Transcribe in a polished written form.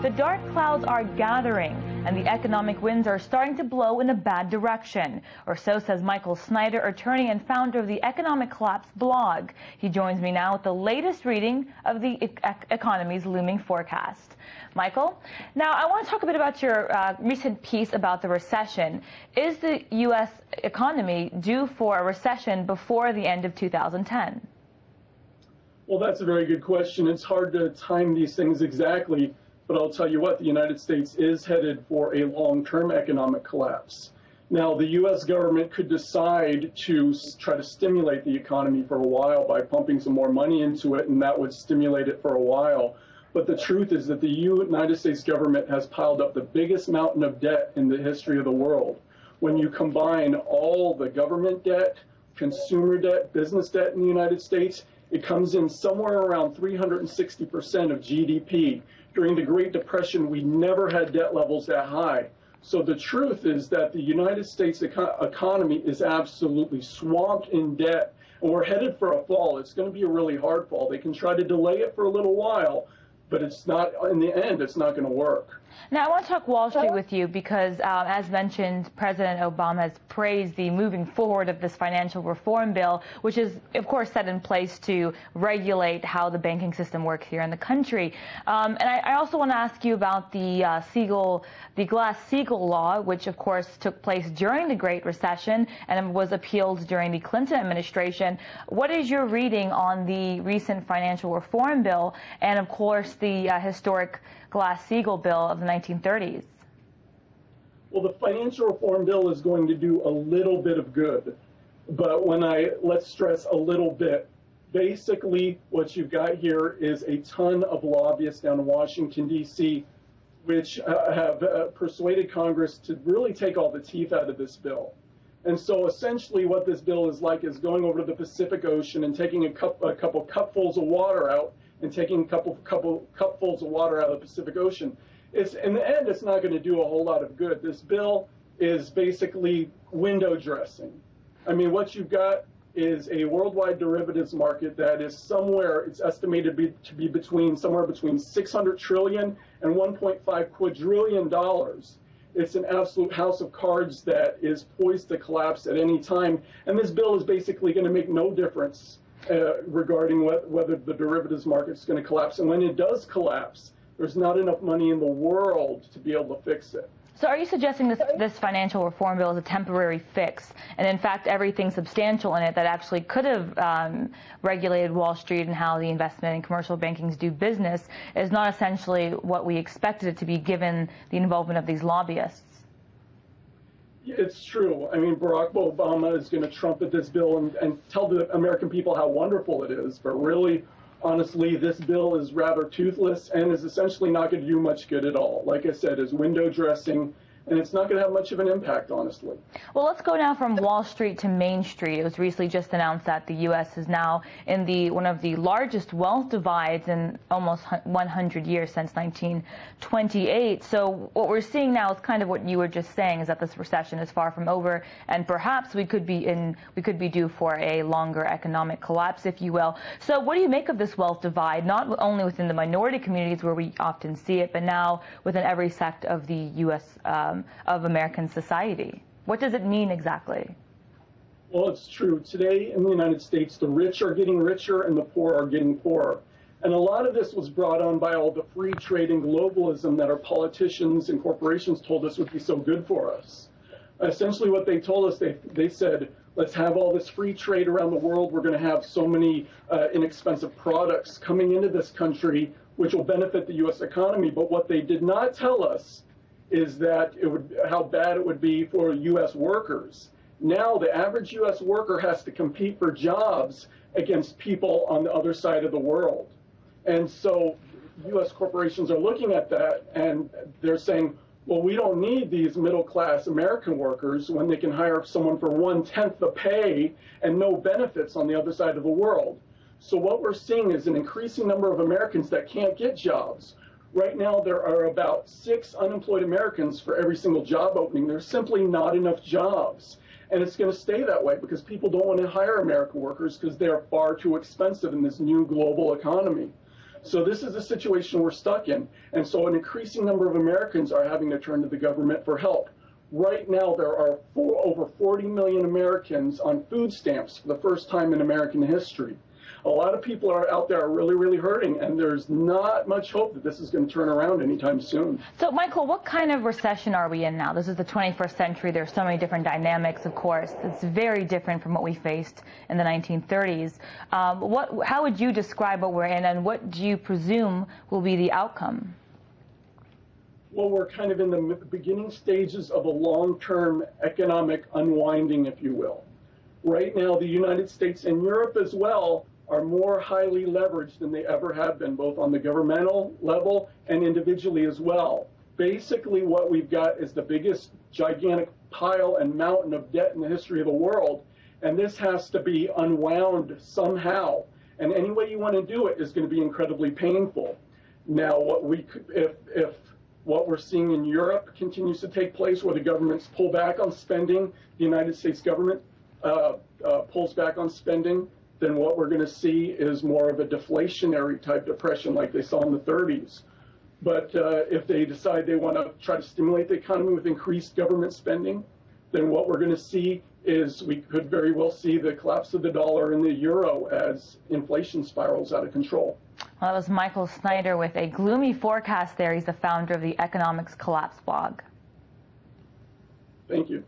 The dark clouds are gathering, and the economic winds are starting to blow in a bad direction. Or so says Snyder, attorney and founder of the Economic Collapse blog. He joins me now with the latest reading of the economy's looming forecast. Michael, now I want to talk a bit about your recent piece about the recession. Is the U.S. economy due for a recession before the end of 2010? Well, that's a very good question. It's hard to time these things exactly, but I'll tell you what, the United States is headed for a long-term economic collapse. Now, the U.S. government could decide to try to stimulate the economy for a while by pumping some more money into it, and that would stimulate it for a while. But the truth is that the United States government has piled up the biggest mountain of debt in the history of the world. When you combine all the government debt, consumer debt, business debt in the United States, it comes in somewhere around 360% of GDP. During the Great Depression, we never had debt levels that high. So the truth is that the United States economy is absolutely swamped in debt, and we're headed for a fall. It's going to be a really hard fall. They can try to delay it for a little while, but it's not, in the end, it's not going to work. Now, I want to talk Wall Street with you because, as mentioned, President Obama has praised the moving forward of this financial reform bill, which is, of course, set in place to regulate how the banking system works here in the country. And I also want to ask you about the Glass-Steagall law, which, of course, took place during the Great Recession and was appealed during the Clinton administration. What is your reading on the recent financial reform bill and, of course, the historic Glass-Steagall bill of the 1930s? Well, the financial reform bill is going to do a little bit of good, but let's stress a little bit. Basically, what you've got here is a ton of lobbyists down in Washington, D.C., which have persuaded Congress to really take all the teeth out of this bill. And so essentially what this bill is like is going over to the Pacific Ocean and taking a couple cupfuls of water out and taking a couple cupfuls of water out of the Pacific Ocean. In the end, it's not going to do a whole lot of good. This bill is basically window dressing. I mean, what you've got is a worldwide derivatives market that is it's estimated to be somewhere between $600 trillion and $1.5 quadrillion. It's an absolute house of cards that is poised to collapse at any time. And this bill is basically going to make no difference regarding whether the derivatives market is going to collapse. And when it does collapse, there's not enough money in the world to be able to fix it. So are you suggesting this financial reform bill is a temporary fix, and in fact everything substantial in it that actually could have regulated Wall Street and how the investment and commercial bankings do business is not essentially what we expected it to be given the involvement of these lobbyists? It's true. I mean, Barack Obama is going to trumpet this bill and tell the American people how wonderful it is, but really, honestly, this bill is rather toothless and is essentially not going to do much good at all. Like I said, it's window dressing, and it's not going to have much of an impact, honestly. Well, let's go now from Wall Street to Main Street. It was recently just announced that the U.S. is now in one of the largest wealth divides in almost 100 years, since 1928. So what we're seeing now is kind of what you were just saying, is that this recession is far from over, and perhaps we could be due for a longer economic collapse, if you will. So what do you make of this wealth divide, not only within the minority communities where we often see it, but now within every sect of the U.S. Of American society? What does it mean exactly? Well, it's true. Today in the United States, the rich are getting richer and the poor are getting poorer. And a lot of this was brought on by all the free trade and globalism that our politicians and corporations told us would be so good for us. Essentially what they told us, they said, let's have all this free trade around the world. We're going to have so many inexpensive products coming into this country, which will benefit the U.S. economy. But what they did not tell us is that how bad it would be for U.S. workers. Now the average U.S. worker has to compete for jobs against people on the other side of the world. And so U.S. corporations are looking at that, and they're saying, well, we don't need these middle-class American workers when they can hire someone for 1/10 the pay and no benefits on the other side of the world. So what we're seeing is an increasing number of Americans that can't get jobs. Right now, there are about 6 unemployed Americans for every single job opening. There's simply not enough jobs. And it's going to stay that way because people don't want to hire American workers because they are far too expensive in this new global economy. So this is the situation we're stuck in. And so an increasing number of Americans are having to turn to the government for help. Right now, there are over 40 million Americans on food stamps for the first time in American history. A lot of people are out there are really, really hurting, and there's not much hope that this is going to turn around anytime soon. So, Michael, what kind of recession are we in now? This is the 21st century. There's so many different dynamics, of course. It's very different from what we faced in the 1930s. How would you describe what we're in, and what do you presume will be the outcome? Well, we're kind of in the beginning stages of a long-term economic unwinding, if you will. Right now, the United States and Europe as well are more highly leveraged than they ever have been, both on the governmental level and individually as well. Basically, what we've got is the biggest gigantic pile and mountain of debt in the history of the world, and this has to be unwound somehow. And any way you want to do it is going to be incredibly painful. Now, if what we're seeing in Europe continues to take place, where the governments pull back on spending, the United States government pulls back on spending, then what we're going to see is more of a deflationary type depression like they saw in the 30s. But if they decide they want to try to stimulate the economy with increased government spending, then what we're going to see is we could very well see the collapse of the dollar and the euro as inflation spirals out of control. Well, that was Michael Snyder with a gloomy forecast there. He's the founder of the Economics Collapse blog. Thank you.